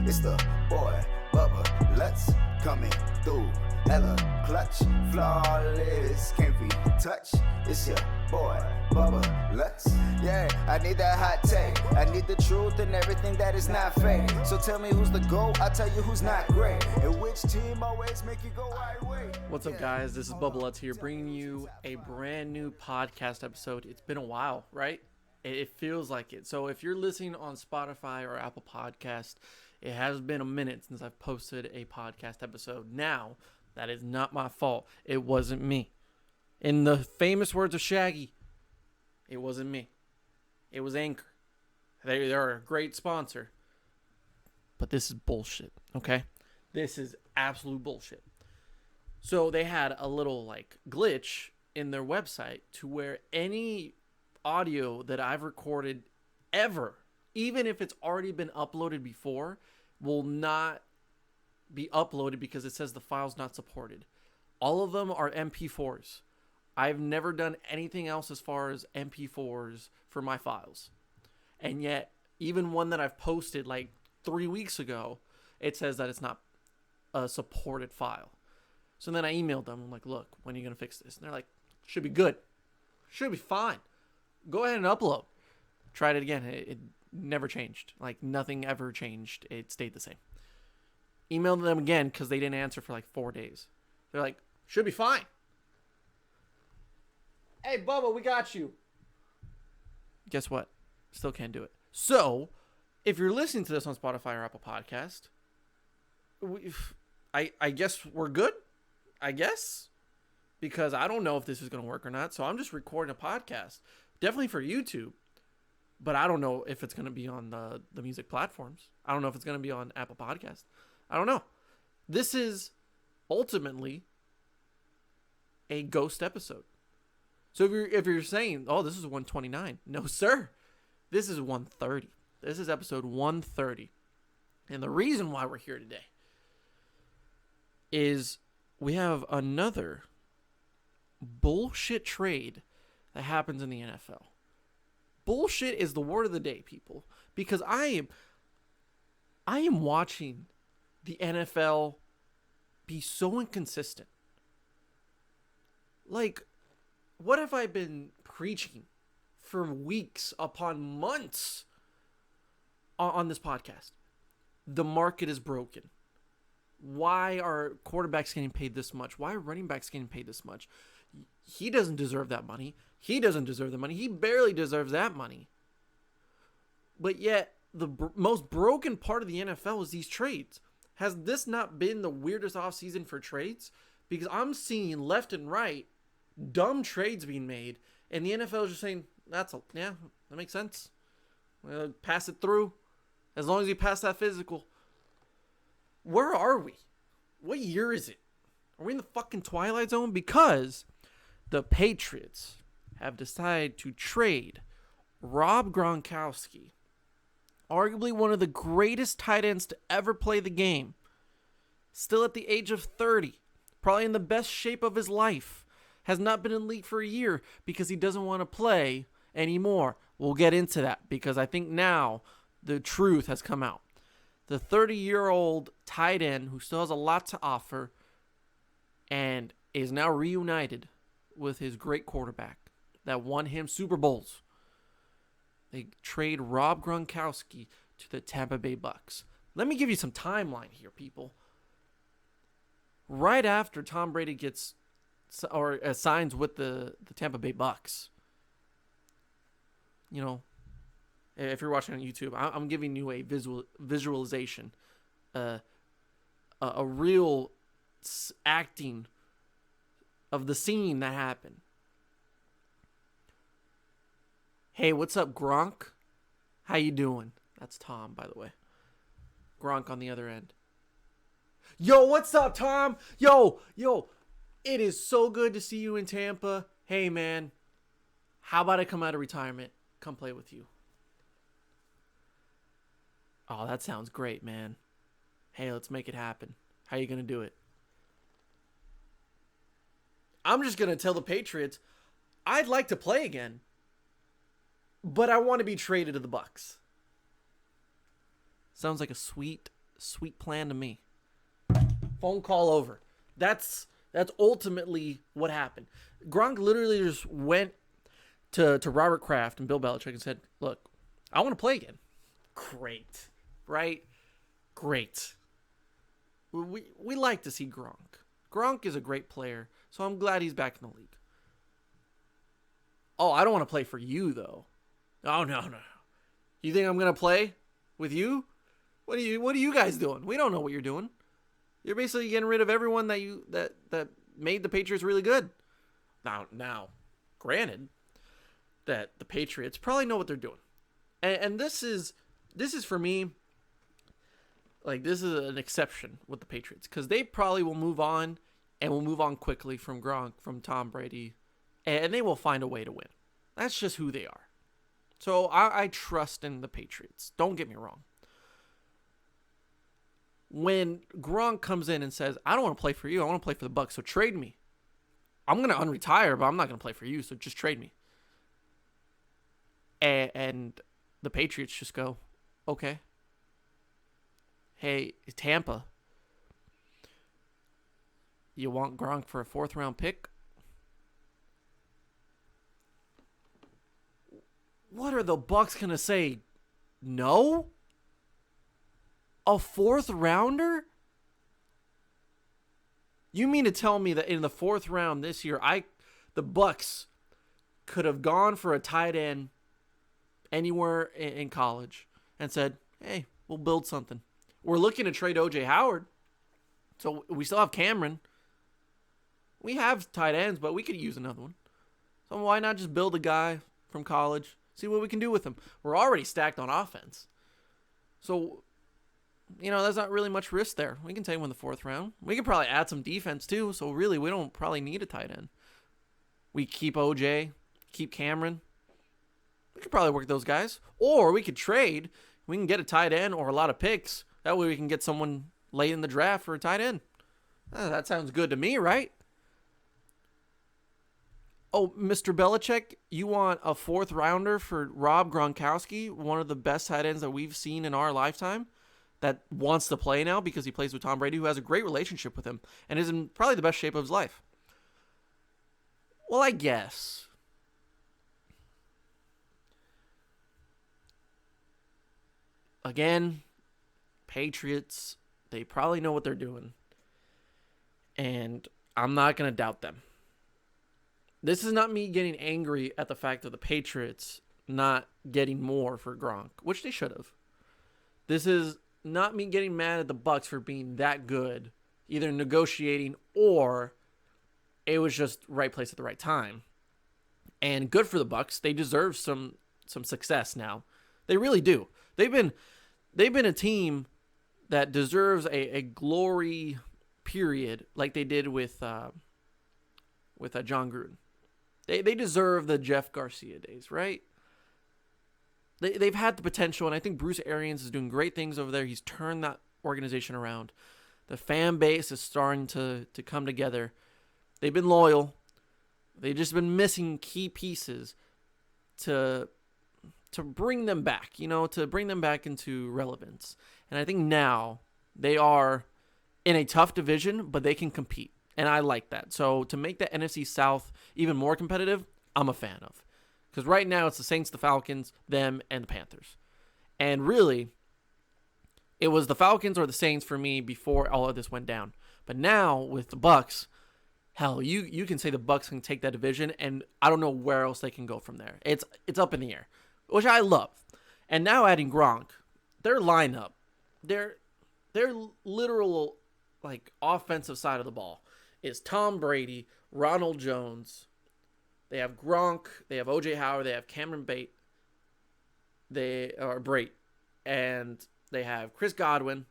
It's the boy, Bubba, let's coming through. Hella clutch, flawless, can't be touched. It's your boy, Bubba, let's. Yeah, I need that hot take. I need the truth and everything that is not fake. So tell me who's the GOAT, I'll tell you who's not great. And which team always make you go right way. What's up, guys? This is Bubba Lutz here, bringing you a brand new podcast episode. It's been a while, right? It feels like it. So if you're listening on Spotify or Apple Podcast, it has been a minute since I've posted a podcast episode. Now, that is not my fault. It wasn't me. In the famous words of Shaggy, it wasn't me. It was Anchor. They're a great sponsor. But this is bullshit, okay? This is absolute bullshit. So they had a little glitch in their website to where any audio that I've recorded ever, even if it's already been uploaded before, will not be uploaded because it says the file's not supported. All of them are MP4s. I've never done anything else as far as MP4s for my files. And yet, even one that I've posted 3 weeks ago, it says that it's not a supported file. So then I emailed them. I'm like, look, when are you going to fix this? And they're like, should be good. Should be fine. Go ahead and upload. Tried it again. It never changed. Nothing ever changed. It stayed the same. Emailed them again because they didn't answer for 4 days. They're like, should be fine. Hey, Bubba, we got you. Guess what? Still can't do it. So, if you're listening to this on Spotify or Apple Podcast, I guess we're good. I guess. Because I don't know if this is going to work or not. So, I'm just recording a podcast. Definitely for YouTube. But I don't know if it's going to be on the music platforms. I don't know if it's going to be on Apple Podcast. I don't know. This is ultimately a ghost episode. So if you're saying, oh, this is 129. No, sir. This is 130. This is episode 130. And the reason why we're here today is we have another bullshit trade that happens in the NFL. Bullshit is the word of the day, people, because I am watching the NFL be so inconsistent. What have I been preaching for weeks upon months on this podcast? The market is broken. Why are quarterbacks getting paid this much? Why are running backs getting paid this much? He doesn't deserve that money. He doesn't deserve the money. He barely deserves that money. But yet, the most broken part of the NFL is these trades. Has this not been the weirdest offseason for trades? Because I'm seeing left and right dumb trades being made, and the NFL is just saying, that makes sense. Pass it through. As long as you pass that physical. Where are we? What year is it? Are we in the fucking Twilight Zone? Because the Patriots have decided to trade Rob Gronkowski, arguably one of the greatest tight ends to ever play the game, still at the age of 30, probably in the best shape of his life, has not been in the league for a year because he doesn't want to play anymore. We'll get into that because I think now the truth has come out. The 30-year-old tight end who still has a lot to offer and is now reunited with his great quarterback that won him Super Bowls. They trade Rob Gronkowski to the Tampa Bay Bucks. Let me give you some timeline here, people. Right after Tom Brady signs with the Tampa Bay Bucks, if you're watching on YouTube, I'm giving you a visualization, a real acting of the scene that happened. Hey, what's up, Gronk? How you doing? That's Tom, by the way. Gronk on the other end. Yo, what's up, Tom? Yo, it is so good to see you in Tampa. Hey, man, how about I come out of retirement? Come play with you. Oh, that sounds great, man. Hey, let's make it happen. How you going to do it? I'm just going to tell the Patriots, I'd like to play again, but I want to be traded to the Bucks. Sounds like a sweet, sweet plan to me. Phone call over. That's ultimately what happened. Gronk literally just went to Robert Kraft and Bill Belichick and said, "Look, I want to play again." Great, right? Great. We like to see Gronk. Gronk is a great player, so I'm glad he's back in the league. Oh, I don't want to play for you though. Oh no. You think I'm gonna play with you? What are you guys doing? We don't know what you're doing. You're basically getting rid of everyone that made the Patriots really good. Now, granted that the Patriots probably know what they're doing, and this is for me, like, this is an exception with the Patriots because they probably will move on and will move on quickly from Gronk, from Tom Brady, and they will find a way to win. That's just who they are. So I trust in the Patriots. Don't get me wrong. When Gronk comes in and says, "I don't want to play for you. I want to play for the Bucs, so trade me. I'm going to unretire, but I'm not going to play for you, so just trade me." And the Patriots just go, "Okay. Hey, Tampa, you want Gronk for a 4th-round pick?" What are the Bucs going to say? No? A 4th-rounder? You mean to tell me that in the 4th round this year, the Bucs could have gone for a tight end anywhere in college and said, "Hey, we'll build something. We're looking to trade O.J. Howard, so we still have Cameron. We have tight ends, but we could use another one. So why not just build a guy from college, see what we can do with him? We're already stacked on offense. So, there's not really much risk there. We can take him in the 4th round. We could probably add some defense too, so really we don't probably need a tight end. We keep OJ, keep Cameron. We could probably work those guys. Or we could trade. We can get a tight end or a lot of picks. That way we can get someone late in the draft for a tight end." That sounds good to me, right? Oh, Mr. Belichick, you want a 4th-rounder for Rob Gronkowski, one of the best tight ends that we've seen in our lifetime, that wants to play now because he plays with Tom Brady, who has a great relationship with him and is in probably the best shape of his life. Well, I guess. Again, Patriots, they probably know what they're doing. And I'm not going to doubt them. This is not me getting angry at the fact of the Patriots not getting more for Gronk, which they should have. This is not me getting mad at the Bucs for being that good, either negotiating or it was just right place at the right time. And good for the Bucs. They deserve some success now. They really do. They've been a team that deserves a glory period like they did with John Gruden. They deserve the Jeff Garcia days, right? They've had the potential, and I think Bruce Arians is doing great things over there. He's turned that organization around. The fan base is starting to come together. They've been loyal. They've just been missing key pieces to bring them back, to bring them back into relevance. And I think now they are in a tough division, but they can compete. And I like that. So to make the NFC South even more competitive, I'm a fan of. Because right now it's the Saints, the Falcons, them, and the Panthers. And really, it was the Falcons or the Saints for me before all of this went down. But now with the Bucs, hell, you can say the Bucs can take that division, and I don't know where else they can go from there. It's up in the air, which I love. And now adding Gronk, their lineup, their literal offensive side of the ball is Tom Brady, Ronald Jones. They have Gronk, they have O.J. Howard, they have Cameron Brate, and they have Chris Godwin,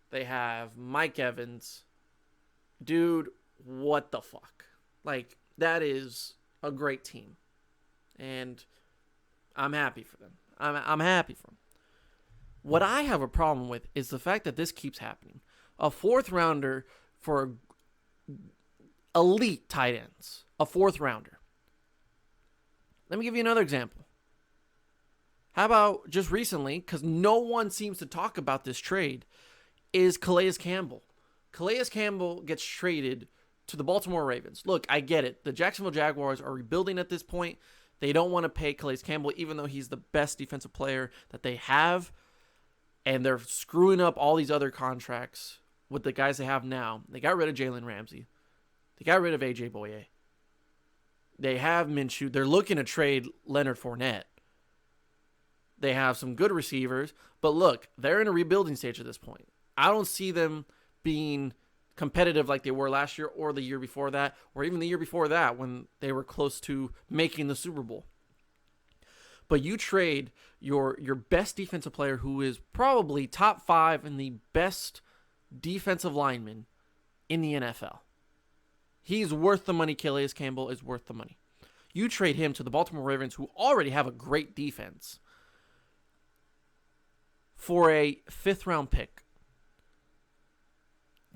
they have Mike Evans. Dude, what the fuck? That is a great team. And I'm happy for them. I'm happy for them. What I have a problem with is the fact that this keeps happening. A 4th-rounder for elite tight ends. A 4th-rounder. Let me give you another example. How about just recently, because no one seems to talk about this trade, is Calais Campbell. Calais Campbell gets traded to the Baltimore Ravens. Look, I get it. The Jacksonville Jaguars are rebuilding at this point. They don't want to pay Calais Campbell, even though he's the best defensive player that they have. And they're screwing up all these other contracts with the guys they have now. They got rid of Jalen Ramsey. They got rid of A.J. Boye. They have Minshew. They're looking to trade Leonard Fournette. They have some good receivers. But look, they're in a rebuilding stage at this point. I don't see them being competitive like they were last year or the year before that, or even the year before that when they were close to making the Super Bowl. But you trade your best defensive player, who is probably top 5 in the best defensive lineman in the NFL. He's worth the money. Calais Campbell is worth the money. You trade him to the Baltimore Ravens, who already have a great defense, for a 5th-round pick.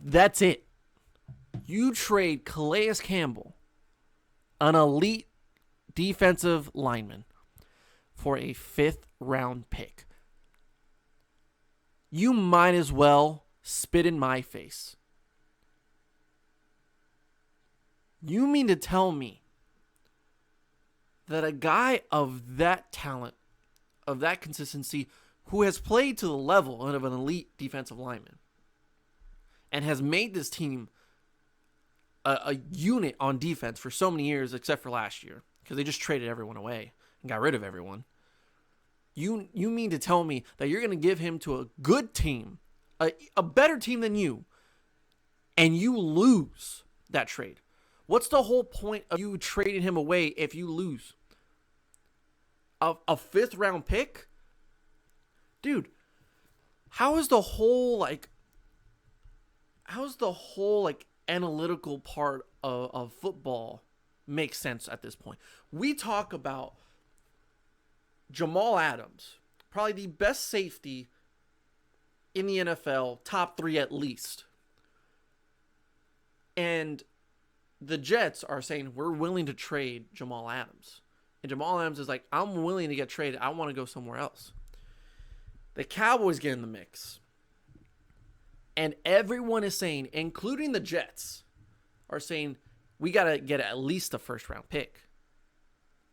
That's it. You trade Calais Campbell, an elite defensive lineman, for a 5th-round pick. You might as well spit in my face. You mean to tell me that a guy of that talent, of that consistency, who has played to the level of an elite defensive lineman and has made this team a unit on defense for so many years, except for last year, because they just traded everyone away and got rid of everyone. You mean to tell me that you're going to give him to a good team, a better team than you, and you lose that trade? What's the whole point of you trading him away if you lose? A 5th-round pick? Dude, how is the whole analytical part of football make sense at this point? We talk about Jamal Adams, probably the best safety in the NFL, top 3 at least. And the Jets are saying, we're willing to trade Jamal Adams. And Jamal Adams is like, I'm willing to get traded. I want to go somewhere else. The Cowboys get in the mix. And everyone is saying, including the Jets, are saying, we got to get at least a 1st-round pick.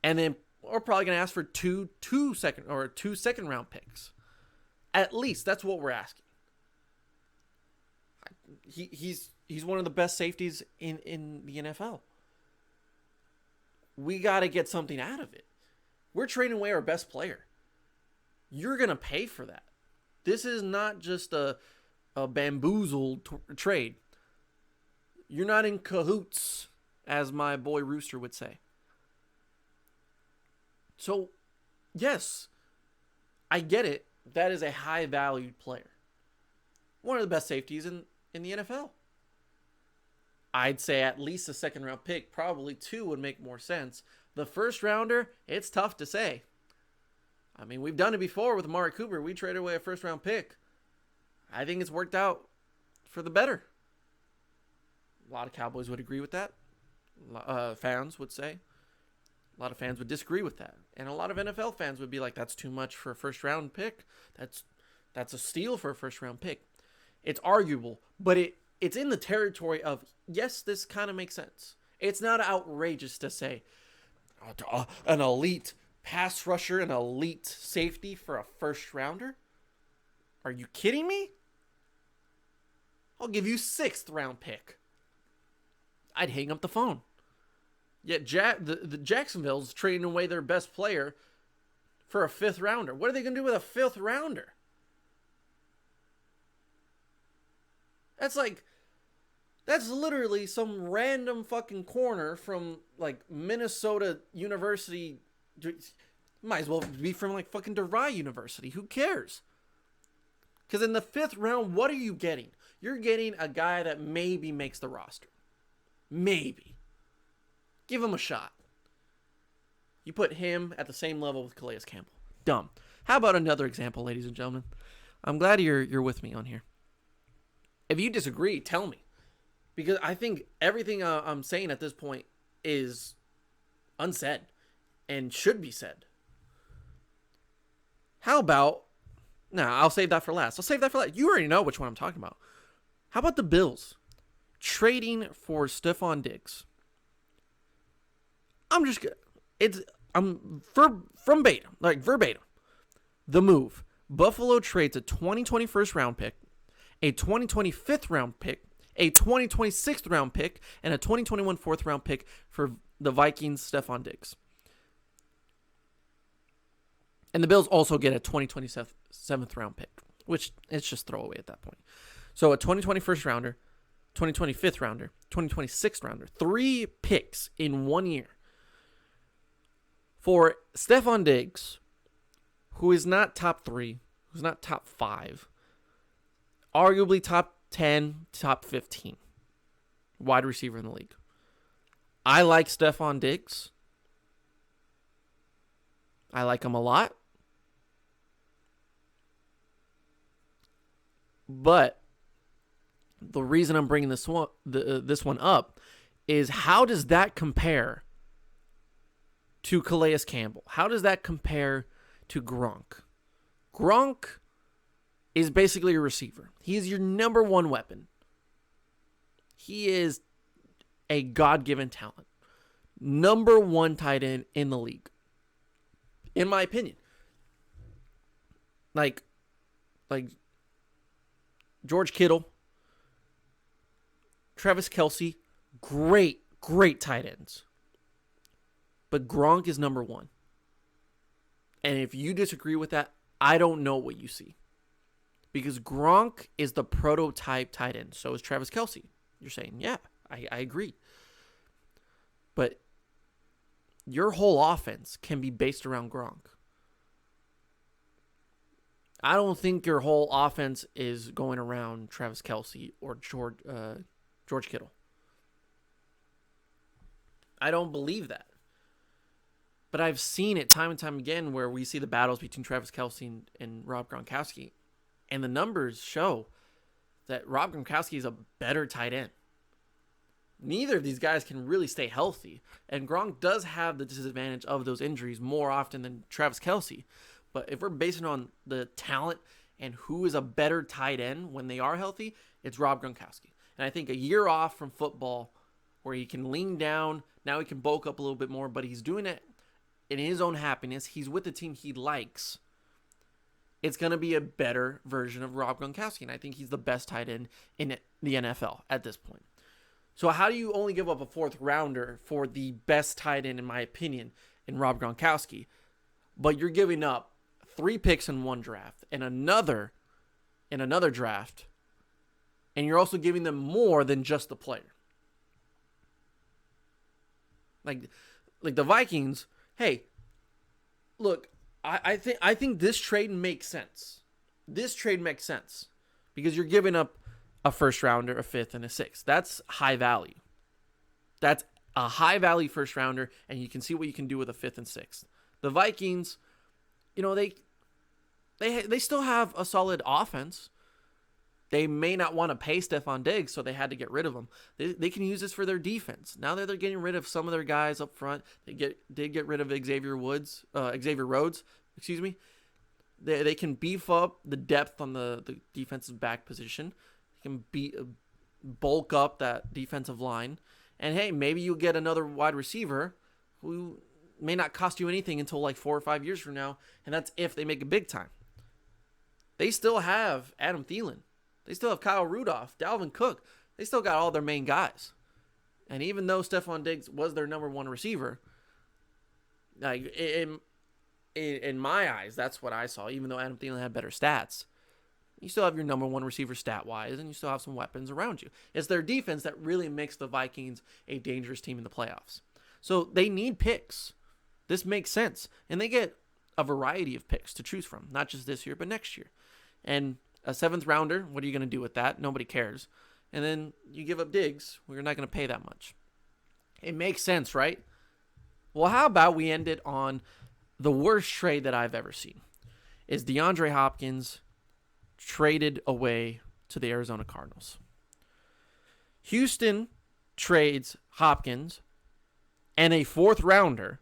And then we're probably going to ask for two second-round picks. At least. That's what we're asking. He's one of the best safeties in the NFL. We got to get something out of it. We're trading away our best player. You're going to pay for that. This is not just a bamboozled trade. You're not in cahoots, as my boy Rooster would say. So, yes, I get it. That is a high-valued player. One of the best safeties in the NFL. I'd say at least a 2nd-round pick, probably 2 would make more sense. The 1st-rounder, it's tough to say. I mean, we've done it before with Amari Cooper. We traded away a 1st-round pick. I think it's worked out for the better. A lot of Cowboys would agree with that. Fans would say. A lot of fans would disagree with that. And a lot of NFL fans would be like, that's too much for a 1st-round pick. That's a steal for a 1st-round pick. It's arguable, but it's in the territory of, yes, this kind of makes sense. It's not outrageous to say an elite pass rusher, an elite safety for a 1st-rounder. Are you kidding me? I'll give you 6th-round pick. I'd hang up the phone. Yet the Jacksonville's trading away their best player for a 5th-rounder. What are they going to do with a 5th-rounder? That's literally some random fucking corner from like Minnesota University. Might as well be from like fucking DeVry University. Who cares? Because in the 5th round, what are you getting? You're getting a guy that maybe makes the roster. Maybe. Give him a shot. You put him at the same level with Calais Campbell. Dumb. How about another example, ladies and gentlemen? I'm glad you're with me on here. If you disagree, tell me. Because I think everything I'm saying at this point is unsaid and should be said. How about, I'll save that for last. You already know which one I'm talking about. How about the Bills trading for Stephon Diggs? I'm verbatim. The move. Buffalo trades a 2020 first round pick, a 2020 fifth round pick, a 2020 sixth round pick, and a 2021 fourth round pick for the Vikings' Stephon Diggs. And the Bills also get a 2027 seventh round pick, which it's just throwaway at that point. So a 2020 first rounder, 2020 fifth rounder, 2020 sixth rounder, 3 picks in 1 year for Stephon Diggs, who is not top 3, who's not top 5, arguably top 10, top 15 wide receiver in the league. I like Stephon Diggs. I like him a lot. But the reason I'm bringing this one up is, how does that compare to Calais Campbell? How does that compare to Gronk? Gronk is basically a receiver. He is your number one weapon. He is a God-given talent. Number one tight end in the league, in my opinion. Like George Kittle, Travis Kelce, great tight ends. But Gronk is number one. And if you disagree with that, I don't know what you see. Because Gronk is the prototype tight end. So is Travis Kelce. You're saying, yeah, I agree. But your whole offense can be based around Gronk. I don't think your whole offense is going around Travis Kelce or George Kittle. I don't believe that. But I've seen it time and time again where we see the battles between Travis Kelce and Rob Gronkowski. And the numbers show that Rob Gronkowski is a better tight end. Neither of these guys can really stay healthy. And Gronk does have the disadvantage of those injuries more often than Travis Kelce. But if we're basing on the talent and who is a better tight end when they are healthy, it's Rob Gronkowski. And I think a year off from football where he can lean down, now he can bulk up a little bit more, but he's doing it in his own happiness. He's with the team he likes. It's going to be a better version of Rob Gronkowski, and I think he's the best tight end in the NFL at this point. So how do you only give up a 4th rounder for the best tight end, in my opinion, in Rob Gronkowski, but you're giving up 3 picks in one draft and another in another draft, and you're also giving them more than just the player? Like the Vikings, hey, look, I think this trade makes sense. This trade makes sense because you're giving up a 1st rounder, a 5th, and a 6th. That's high value. That's a high value 1st rounder, and you can see what you can do with a 5th and 6th. The Vikings, they still have a solid offense. They may not want to pay Stephon Diggs, so they had to get rid of him. They can use this for their defense. Now that they're getting rid of some of their guys up front, they did get rid of Xavier Rhodes. They can beef up the depth on the defensive back position. They can bulk up that defensive line. And hey, maybe you'll get another wide receiver who may not cost you anything until like 4 or 5 years from now, and that's if they make it big time. They still have Adam Thielen. They still have Kyle Rudolph, Dalvin Cook. They still got all their main guys. And even though Stephon Diggs was their number one receiver, like in my eyes, that's what I saw. Even though Adam Thielen had better stats, you still have your number one receiver stat-wise, and you still have some weapons around you. It's their defense that really makes the Vikings a dangerous team in the playoffs. So they need picks. This makes sense. And they get a variety of picks to choose from, not just this year, but next year. And a 7th rounder, what are you going to do with that? Nobody cares. And then you give up Diggs, well, you're not going to pay that much. It makes sense, right? Well, how about we end it on the worst trade that I've ever seen? Is DeAndre Hopkins traded away to the Arizona Cardinals. Houston trades Hopkins and a 4th rounder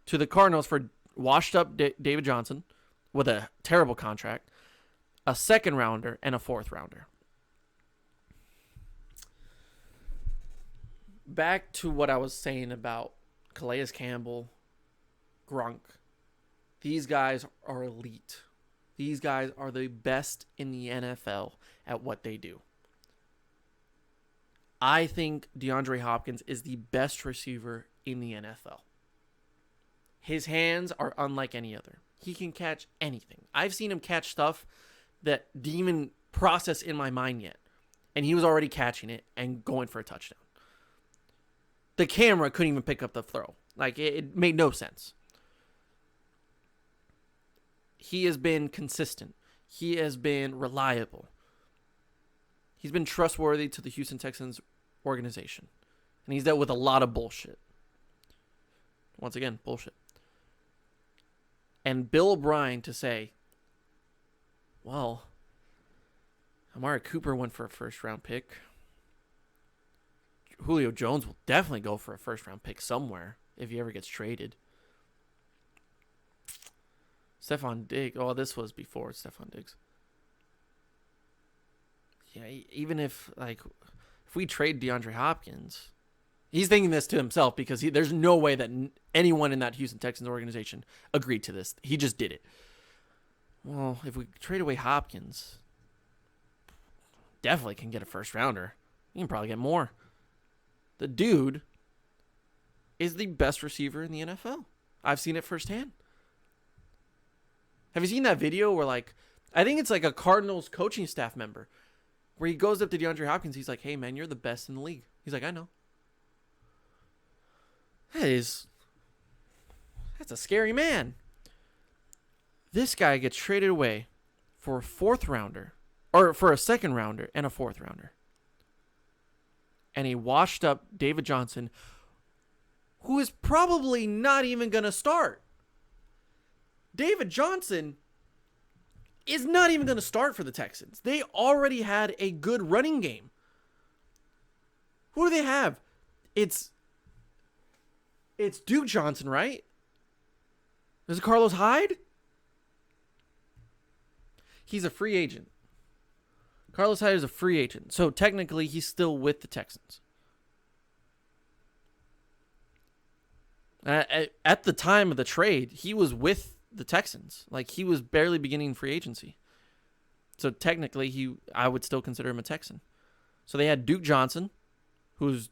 to the Cardinals for washed up David Johnson, with a terrible contract, a second rounder, and a fourth rounder. Back to what I was saying about Calais Campbell, Gronk. These guys are elite. These guys are the best in the NFL at what they do. I think DeAndre Hopkins is the best receiver in the NFL. His hands are unlike any other. He can catch anything. I've seen him catch stuff that didn't even process in my mind yet. And he was already catching it and going for a touchdown. The camera couldn't even pick up the throw. Like, it made no sense. He has been consistent. He has been reliable. He's been trustworthy to the Houston Texans organization. And he's dealt with a lot of bullshit. Once again, bullshit. And Bill O'Brien to say, well, Amari Cooper went for a first-round pick. Julio Jones will definitely go for a first-round pick somewhere if he ever gets traded. Stephon Diggs. Oh, this was before Stephon Diggs. Yeah, even if we trade DeAndre Hopkins, he's thinking this to himself because there's no way that anyone in that Houston Texans organization agreed to this. He just did it. Well, if we trade away Hopkins, definitely can get a first rounder. You can probably get more. The dude is the best receiver in the NFL. I've seen it firsthand. Have you seen that video where, I think it's like a Cardinals coaching staff member where he goes up to DeAndre Hopkins. He's like, hey, man, you're the best in the league. He's like, I know. That's a scary man. This guy gets traded away for a fourth rounder, or for a second rounder and a fourth rounder. And he washed up David Johnson, who is probably not even going to start. David Johnson is not even going to start for the Texans. They already had a good running game. Who do they have? It's Duke Johnson, right? Is it Carlos Hyde? He's a free agent. Carlos Hyde is a free agent. So technically, he's still with the Texans. At the time of the trade, he was with the Texans. He was barely beginning free agency. So technically, I would still consider him a Texan. So they had Duke Johnson, who's,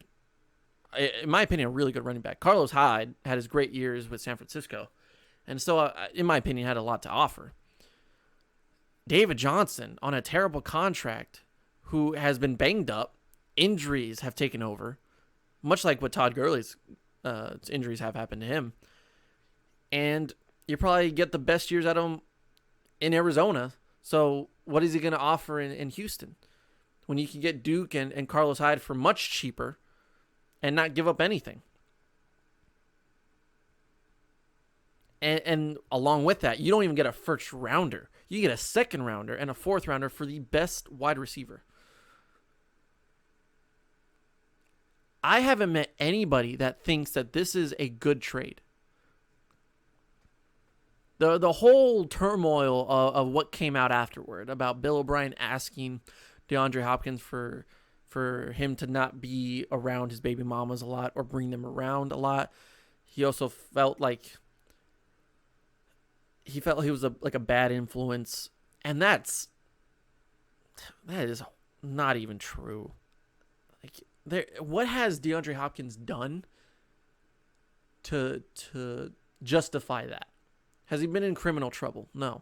in my opinion, a really good running back. Carlos Hyde had his great years with San Francisco, and still, in my opinion, had a lot to offer. David Johnson on a terrible contract, who has been banged up. Injuries have taken over, much like what Todd Gurley's injuries have happened to him. And you probably get the best years out of him in Arizona. So what is he going to offer in Houston when you can get Duke and Carlos Hyde for much cheaper and not give up anything? And along with that, you don't even get a first rounder. You get a second rounder and a fourth rounder for the best wide receiver. I haven't met anybody that thinks that this is a good trade. The whole turmoil of what came out afterward about Bill O'Brien asking DeAndre Hopkins for him to not be around his baby mamas a lot or bring them around a lot. He also felt like he was a bad influence, and that is not even true. What has DeAndre Hopkins done to justify that? Has he been in criminal trouble? No.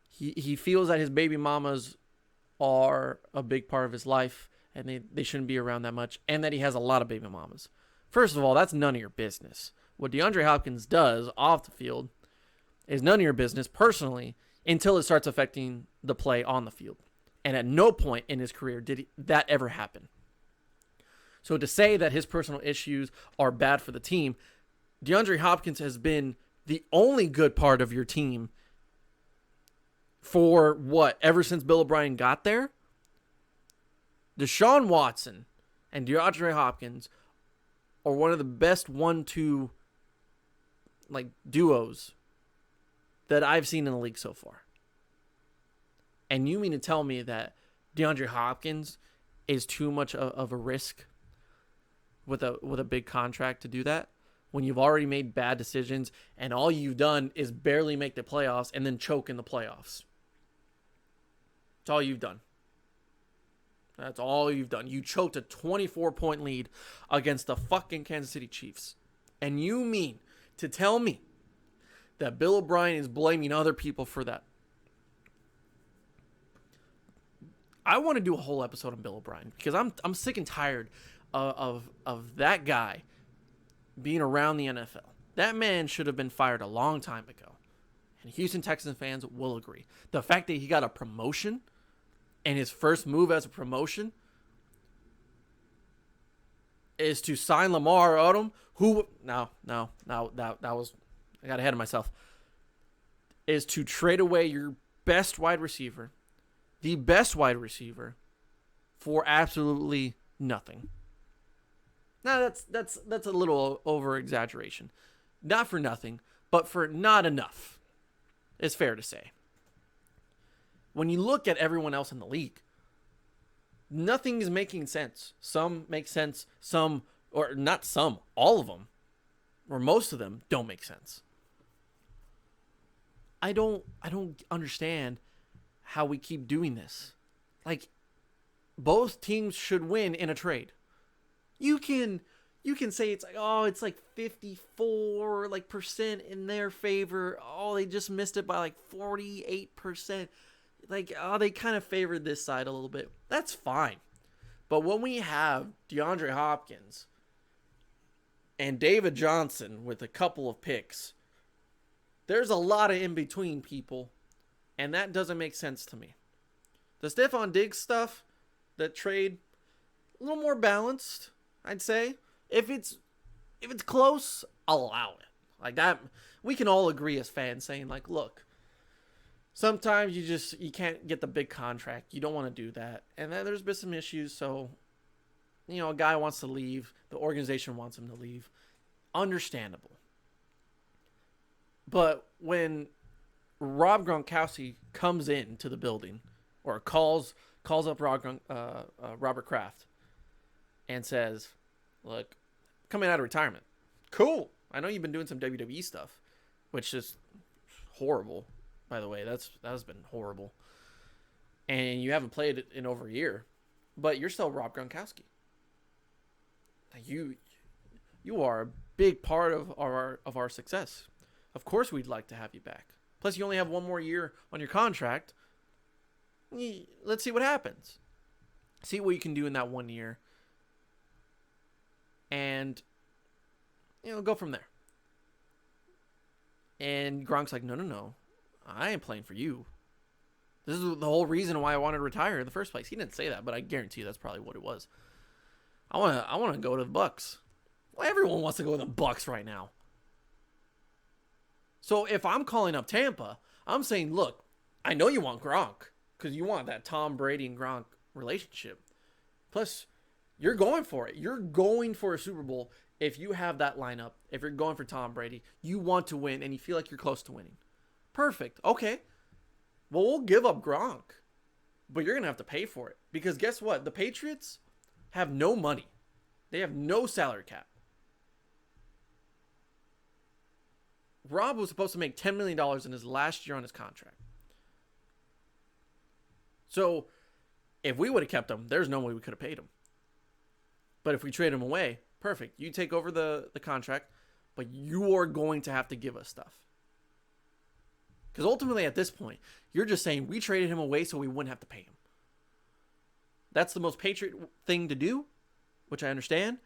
He feels that his baby mamas are a big part of his life, and they shouldn't be around that much, and that he has a lot of baby mamas. First of all, that's none of your business. What DeAndre Hopkins does off the field is none of your business personally until it starts affecting the play on the field. And at no point in his career did that ever happen. So to say that his personal issues are bad for the team, DeAndre Hopkins has been the only good part of your team for ever since Bill O'Brien got there? Deshaun Watson and DeAndre Hopkins are one of the best 1-2 duos that I've seen in the league so far. And you mean to tell me that DeAndre Hopkins is too much of a risk with a big contract to do that when you've already made bad decisions and all you've done is barely make the playoffs and then choke in the playoffs? That's all you've done. That's all you've done. You choked a 24-point lead against the fucking Kansas City Chiefs. And you mean to tell me that Bill O'Brien is blaming other people for that? I want to do a whole episode on Bill O'Brien because I'm sick and tired of that guy being around the NFL. That man should have been fired a long time ago. And Houston Texans fans will agree. The fact that he got a promotion and his first move as a promotion is to sign Lamar Odom, who that was, I got ahead of myself, is to trade away your best wide receiver, the best wide receiver, for absolutely nothing. Now that's a little over exaggeration. Not for nothing, but for not enough. It's fair to say. When you look at everyone else in the league, nothing is making sense. Some make sense, some, or not some, all of them, or most of them don't make sense. I don't understand how we keep doing this. Like, both teams should win in a trade. You can say it's like, oh, it's like 54 percent in their favor. Oh, they just missed it by like 48%. Like, oh, they kind of favored this side a little bit. That's fine. But when we have DeAndre Hopkins and David Johnson with a couple of picks, there's a lot of in-between people, and that doesn't make sense to me. The Stephon Diggs stuff, that trade, a little more balanced, I'd say. If it's close, I'll allow it. Like that, we can all agree as fans saying, like, look, sometimes you can't get the big contract. You don't want to do that. And then there's been some issues, so, a guy wants to leave. The organization wants him to leave. Understandable. But when Rob Gronkowski comes into the building or calls up Robert Kraft and says, look, coming out of retirement. Cool. I know you've been doing some WWE stuff, which is horrible, by the way. That has been horrible. And you haven't played it in over a year, but you're still Rob Gronkowski. You are a big part of our success. Of course we'd like to have you back. Plus, you only have one more year on your contract. Let's see what happens. See what you can do in that 1 year. And, go from there. And Gronk's like, no. I ain't playing for you. This is the whole reason why I wanted to retire in the first place. He didn't say that, but I guarantee you that's probably what it was. I want to go to the Bucks. Well, everyone wants to go to the Bucks right now. So if I'm calling up Tampa, I'm saying, look, I know you want Gronk because you want that Tom Brady and Gronk relationship. Plus, you're going for it. You're going for a Super Bowl if you have that lineup. If you're going for Tom Brady, you want to win and you feel like you're close to winning. Perfect. Okay. Well, we'll give up Gronk, but you're going to have to pay for it because guess what? The Patriots have no money. They have no salary cap. Rob was supposed to make $10 million in his last year on his contract. So, if we would have kept him, there's no way we could have paid him. But if we trade him away, perfect. You take over the contract, but you are going to have to give us stuff. Because ultimately, at this point, you're just saying we traded him away so we wouldn't have to pay him. That's the most Patriot thing to do, which I understand.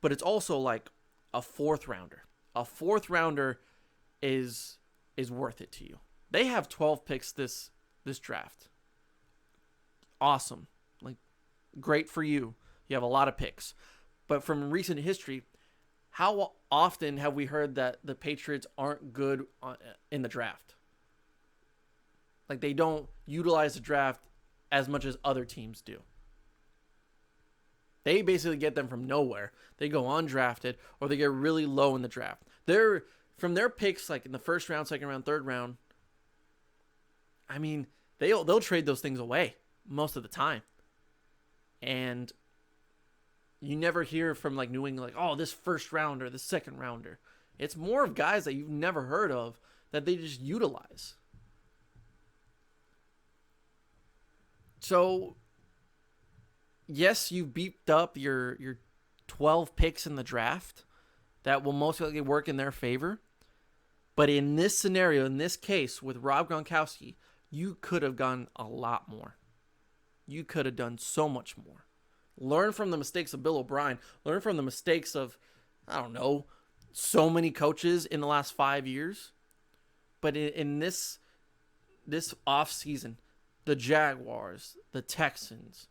But it's also like a fourth rounder. A fourth rounder is worth it to you. They have 12 picks this draft. Awesome. Like, great for you. You have a lot of picks. But from recent history, how often have we heard that the Patriots aren't good in the draft? Like, they don't utilize the draft as much as other teams do. They basically get them from nowhere. They go undrafted or they get really low in the draft. From their picks, like in the first round, second round, third round, I mean, they'll trade those things away most of the time. And you never hear from like New England like, oh, this first rounder, this second rounder. It's more of guys that you've never heard of that they just utilize. So, yes, you beefed up your 12 picks in the draft. That will most likely work in their favor. But in this scenario, in this case, with Rob Gronkowski, you could have gone a lot more. You could have done so much more. Learn from the mistakes of Bill O'Brien. Learn from the mistakes of, I don't know, so many coaches in the last 5 years. But in this offseason, the Jaguars, the Texans,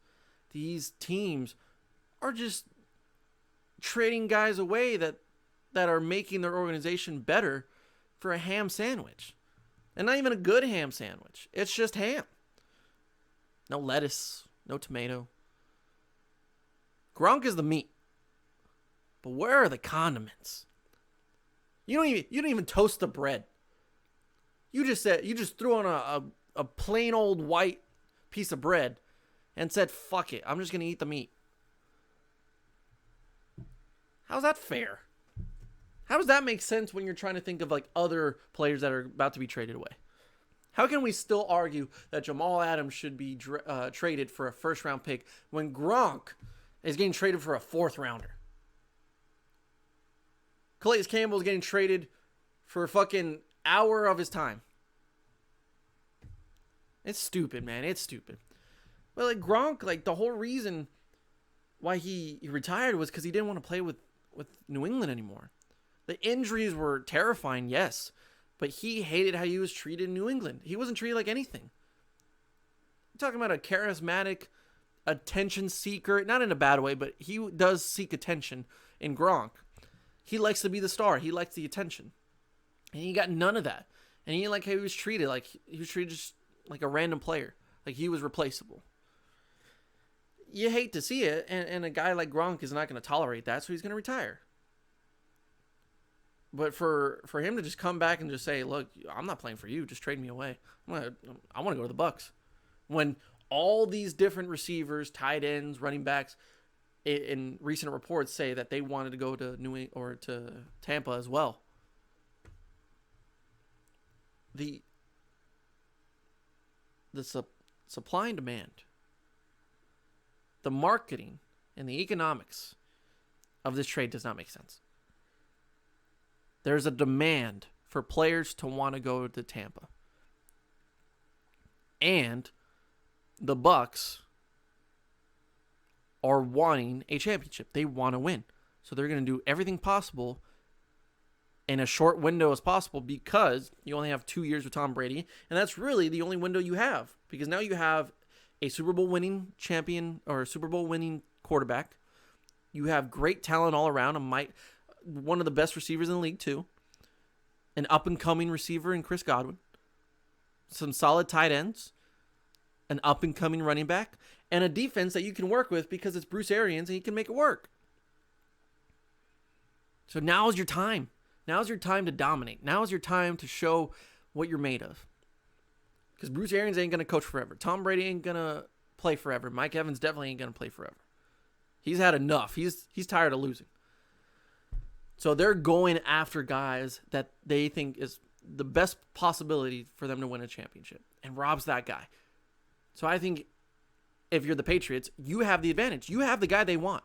these teams are just trading guys away that are making their organization better for a ham sandwich. And not even a good ham sandwich. It's just ham. No lettuce, no tomato. Gronk is the meat. But where are the condiments? You don't even toast the bread. You just threw on a plain old white piece of bread and said, fuck it, I'm just going to eat the meat. How's that fair? How does that make sense when you're trying to think of like other players that are about to be traded away? How can we still argue that Jamal Adams should be traded for a first-round pick when Gronk is getting traded for a fourth-rounder? Calais Campbell is getting traded for a fucking hour of his time. It's stupid, man. It's stupid. But like Gronk, like the whole reason why he retired was because he didn't want to play with New England anymore. The injuries were terrifying, yes, but he hated how he was treated in New England. He wasn't treated like anything. I'm talking about a charismatic attention seeker, not in a bad way, but he does seek attention in Gronk. He likes to be the star. He likes the attention. And he got none of that. And he didn't like how he was treated. Like he was treated just like a random player. Like he was replaceable. You hate to see it, and a guy like Gronk is not going to tolerate that, so he's going to retire. But for him to just come back and just say, look, I'm not playing for you, just trade me away. I want to go to the Bucs. When all these different receivers, tight ends, running backs, in recent reports say that they wanted to go to New England or to Tampa as well. The supply and demand, the marketing and the economics of this trade does not make sense. There's a demand for players to want to go to Tampa. And the Bucs are wanting a championship. They want to win. So they're going to do everything possible in a short window as possible because you only have 2 years with Tom Brady. And that's really the only window you have. Because now you have a Super Bowl winning champion or a Super Bowl winning quarterback. You have great talent all around. One of the best receivers in the league too. An up-and-coming receiver in Chris Godwin. Some solid tight ends. An up-and-coming running back. And a defense that you can work with because it's Bruce Arians and he can make it work. So now is your time. Now is your time to dominate. Now is your time to show what you're made of. Because Bruce Arians ain't going to coach forever. Tom Brady ain't going to play forever. Mike Evans definitely ain't going to play forever. He's had enough. He's tired of losing. So they're going after guys that they think is the best possibility for them to win a championship. And Rob's that guy. So I think if you're the Patriots, you have the advantage. You have the guy they want.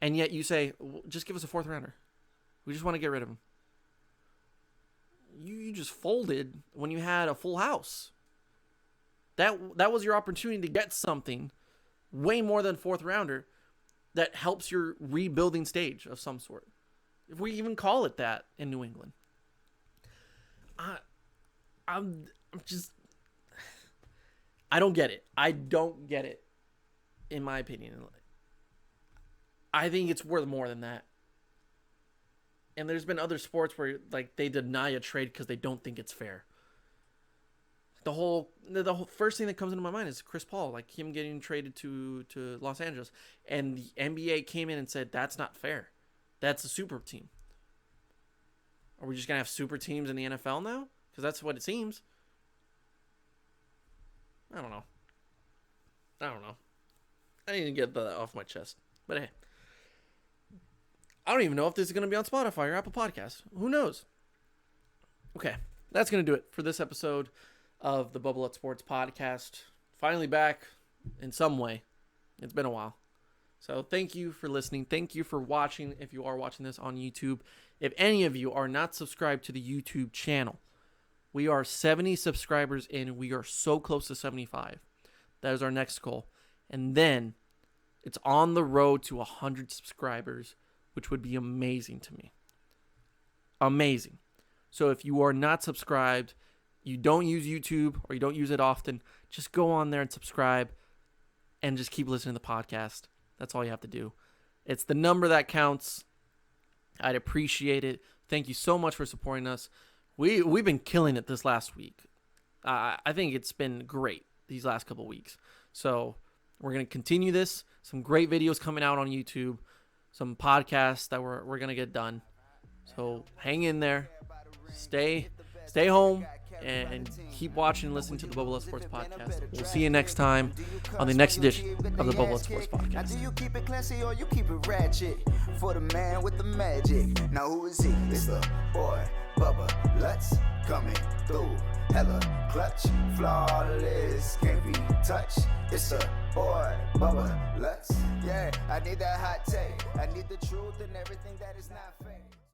And yet you say, well, just give us a fourth rounder. We just want to get rid of him. You just folded when you had a full house. That was your opportunity to get something way more than fourth rounder that helps your rebuilding stage of some sort. If we even call it that in New England. I'm just... I don't get it. I don't get it, in my opinion. I think it's worth more than that. And there's been other sports where like they deny a trade because they don't think it's fair. The whole first thing that comes into my mind is Chris Paul, like him getting traded to Los Angeles, and the NBA came in and said that's not fair. That's a super team. Are we just gonna have super teams in the NFL now? Because that's what it seems. I don't know. I need to get that off my chest. But hey, I don't even know if this is going to be on Spotify or Apple Podcasts. Who knows? Okay, that's going to do it for this episode of the Bubble Up Sports Podcast. Finally back in some way. It's been a while. So thank you for listening. Thank you for watching if you are watching this on YouTube. If any of you are not subscribed to the YouTube channel, we are 70 subscribers in. We are so close to 75. That is our next goal. And then it's on the road to 100 subscribers, which would be amazing to me. Amazing. So if you are not subscribed, you don't use YouTube or you don't use it often, just go on there and subscribe and just keep listening to the podcast. That's all you have to do. It's the number that counts. I'd appreciate it. Thank you so much for supporting us. We've been killing it this last week. I think it's been great these last couple weeks. So we're going to continue this. Some great videos coming out on YouTube. Some podcasts that we're going to get done. So hang in there. Stay home and keep watching and listening to the Bubble Up Sports Podcast. We'll see you next time on the next edition of the Bubble Up Sports Podcast. Do you keep it classy or you keep it ratchet? For the man with the magic. Now who is he? It's the boy, Bubba. Let's coming through. Hella clutch, flawless, can't be touched. It's a boy, Bubba. Let's, yeah. I need that hot take. I need the truth and everything that is not fake.